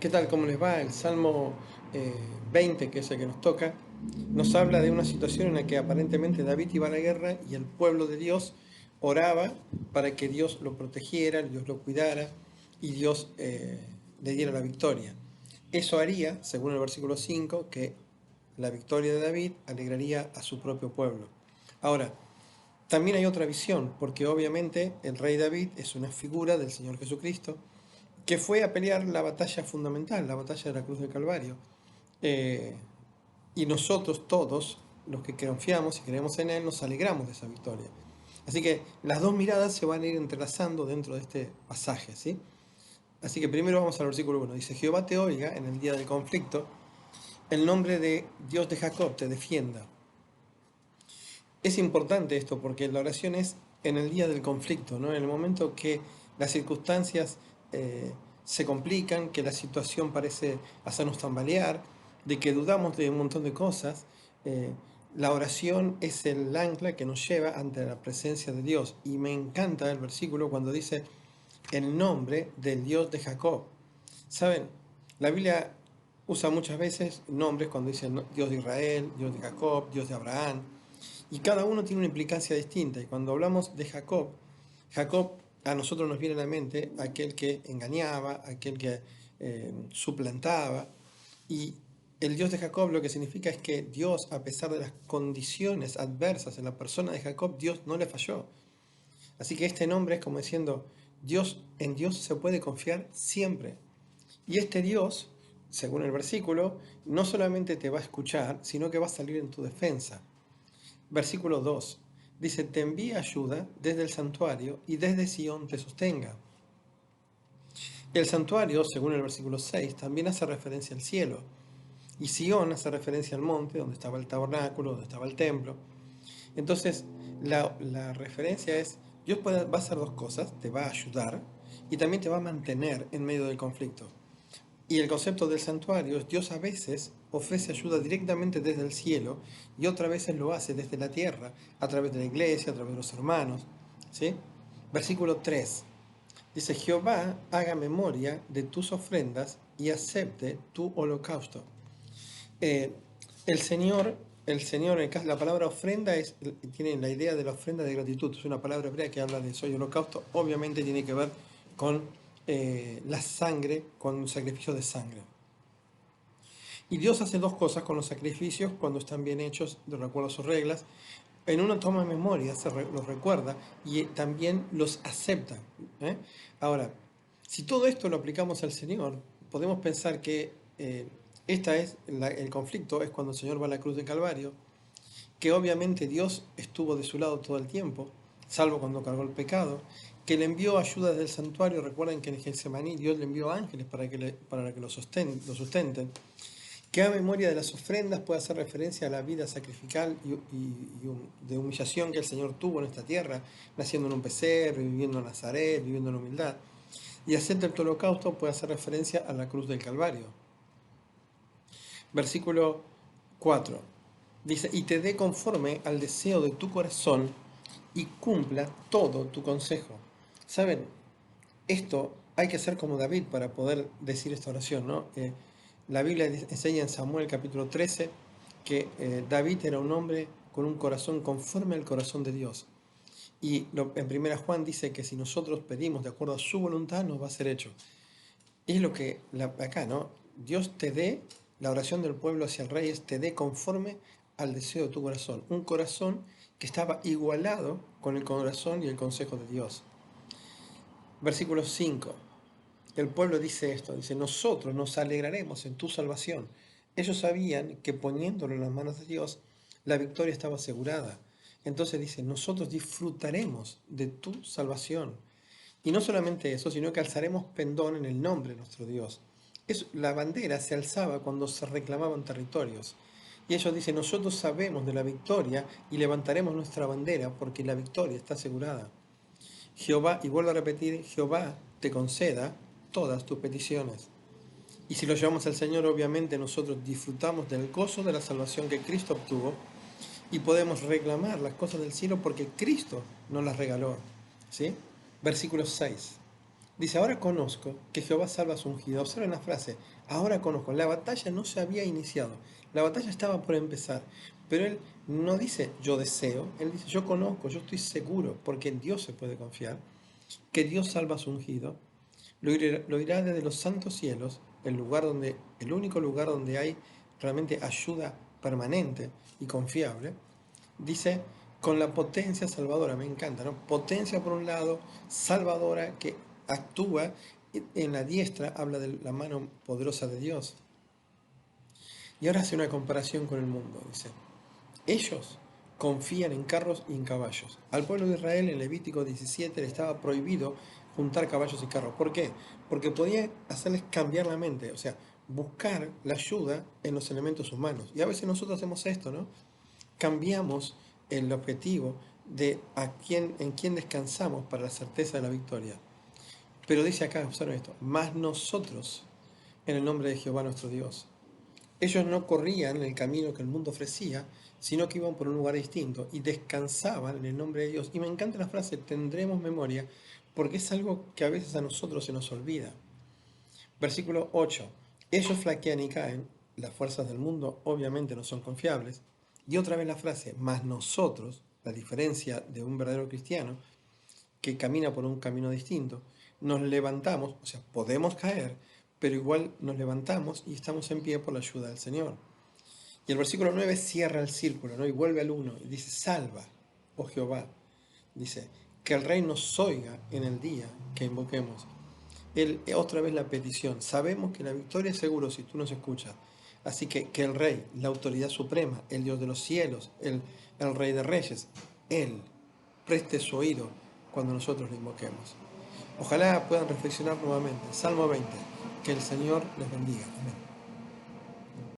¿Qué tal? ¿Cómo les va? El Salmo 20, que es el que nos toca, nos habla de una situación en la que aparentemente David iba a la guerra y el pueblo de Dios oraba para que Dios lo protegiera, Dios lo cuidara y Dios le diera la victoria. Eso haría, según el versículo 5, que la victoria de David alegraría a su propio pueblo. Ahora, también hay otra visión, porque obviamente el rey David es una figura del Señor Jesucristo, que fue a pelear la batalla fundamental, la batalla de la cruz del Calvario. Eh, y nosotros todos, los que confiamos y creemos en Él, nos alegramos de esa victoria. Así que las dos miradas se van a ir entrelazando dentro de este pasaje, ¿sí? Así que primero vamos al versículo 1. Dice, Jehová te oiga en el día del conflicto, el nombre de Dios de Jacob te defienda. Es importante esto porque la oración es en el día del conflicto, ¿no? En el momento que las circunstancias se complican, que la situación parece hacernos tambalear, de que dudamos de un montón de cosas. eh, la oración es el ancla que nos lleva ante la presencia de Dios. Y me encanta el versículo cuando dice el nombre del Dios de Jacob. ¿Saben? La Biblia usa muchas veces nombres cuando dice Dios de Israel, Dios de Jacob, Dios de Abraham. Y cada uno tiene una implicancia distinta. Y cuando hablamos de Jacob, Jacob a nosotros nos viene a la mente aquel que engañaba, aquel que suplantaba. Y el Dios de Jacob lo que significa es que Dios, a pesar de las condiciones adversas en la persona de Jacob, Dios no le falló. Así que este nombre es como diciendo, en Dios se puede confiar siempre. Y este Dios, según el versículo, no solamente te va a escuchar, sino que va a salir en tu defensa. Versículo 2. Dice, te envía ayuda desde el santuario y desde Sión te sostenga. El santuario, según el versículo 6, también hace referencia al cielo. Y Sión hace referencia al monte, donde estaba el tabernáculo, donde estaba el templo. Entonces, la referencia es, Dios va a hacer dos cosas, te va a ayudar y también te va a mantener en medio del conflicto. Y el concepto del santuario es Dios a veces ofrece ayuda directamente desde el cielo y otras veces lo hace desde la tierra, a través de la iglesia, a través de los hermanos. ¿Sí? Versículo 3. Dice, Jehová haga memoria de tus ofrendas y acepte tu holocausto. Eh, el Señor, la palabra ofrenda tiene la idea de la ofrenda de gratitud. Es una palabra hebrea que habla de eso y holocausto. Obviamente tiene que ver con la sangre, con un sacrificio de sangre. Y Dios hace dos cosas con los sacrificios cuando están bien hechos, de acuerdo a sus reglas. En uno toma memoria, los recuerda y también los acepta. ¿eh? Ahora, si todo esto lo aplicamos al Señor, podemos pensar que el conflicto es cuando el Señor va a la cruz de Calvario, que obviamente Dios estuvo de su lado todo el tiempo, salvo cuando cargó el pecado, que le envió ayuda desde el santuario. Recuerden que en Getsemaní Dios le envió ángeles para que lo sustenten. Que a memoria de las ofrendas puede hacer referencia a la vida sacrificial de humillación que el Señor tuvo en esta tierra, naciendo en un pesebre, viviendo en Nazaret, viviendo en humildad. Y acepta el holocausto puede hacer referencia a la cruz del Calvario. Versículo 4. Dice, y te dé conforme al deseo de tu corazón y cumpla todo tu consejo. ¿Saben? Esto hay que ser como David para poder decir esta oración, ¿no? La Biblia enseña en Samuel capítulo 13 que David era un hombre con un corazón conforme al corazón de Dios. Y en primera Juan dice que si nosotros pedimos de acuerdo a su voluntad, nos va a ser hecho. Y es lo que acá, ¿no? Dios te dé, la oración del pueblo hacia el rey es te dé conforme al deseo de tu corazón. Un corazón que estaba igualado con el corazón y el consejo de Dios. Versículo 5. El pueblo dice esto, dice, nosotros nos alegraremos en tu salvación. Ellos sabían que poniéndolo en las manos de Dios, la victoria estaba asegurada. Entonces dice, nosotros disfrutaremos de tu salvación. Y no solamente eso, sino que alzaremos pendón en el nombre de nuestro Dios. La bandera se alzaba cuando se reclamaban territorios. Y ellos dicen, nosotros sabemos de la victoria y levantaremos nuestra bandera porque la victoria está asegurada. Jehová, y vuelvo a repetir, Jehová te conceda todas tus peticiones. Y si lo llevamos al Señor, obviamente nosotros disfrutamos del gozo de la salvación que Cristo obtuvo y podemos reclamar las cosas del cielo porque Cristo nos las regaló. ¿Sí? Versículo 6. Dice, ahora conozco que Jehová salva a su ungido. Observen la frase, ahora conozco. La batalla no se había iniciado, la batalla estaba por empezar. Pero él no dice yo deseo, él dice yo conozco, yo estoy seguro, porque en Dios se puede confiar, que Dios salva a su ungido. Lo irá desde los santos cielos, el único lugar donde hay realmente ayuda permanente y confiable. Dice, con la potencia salvadora, me encanta, ¿no? Potencia por un lado, salvadora, que actúa en la diestra, habla de la mano poderosa de Dios. Y ahora hace una comparación con el mundo, dice, ellos confían en carros y en caballos. Al pueblo de Israel en Levítico 17 le estaba prohibido juntar caballos y carros. ¿Por qué? Porque podía hacerles cambiar la mente, o sea, buscar la ayuda en los elementos humanos. Y a veces nosotros hacemos esto, ¿no? Cambiamos el objetivo de en quién descansamos para la certeza de la victoria. Pero dice acá, observen esto, más nosotros en el nombre de Jehová nuestro Dios. Ellos no corrían en el camino que el mundo ofrecía, sino que iban por un lugar distinto y descansaban en el nombre de Dios. Y me encanta la frase, tendremos memoria, porque es algo que a veces a nosotros se nos olvida. Versículo 8. Ellos flaquean y caen, las fuerzas del mundo obviamente no son confiables. Y otra vez la frase, más nosotros, la diferencia de un verdadero cristiano, que camina por un camino distinto, nos levantamos, o sea, podemos caer, pero igual nos levantamos y estamos en pie por la ayuda del Señor. Y el versículo 9 cierra el círculo, ¿no? Y vuelve al 1 y dice, salva, oh Jehová. Dice, que el Rey nos oiga en el día que invoquemos. Otra vez la petición. Sabemos que la victoria es seguro si tú nos escuchas. Así que el Rey, la autoridad suprema, el Dios de los cielos, el Rey de Reyes, Él preste su oído cuando nosotros lo invoquemos. Ojalá puedan reflexionar nuevamente. Salmo 20. Que el Señor les bendiga. Amén.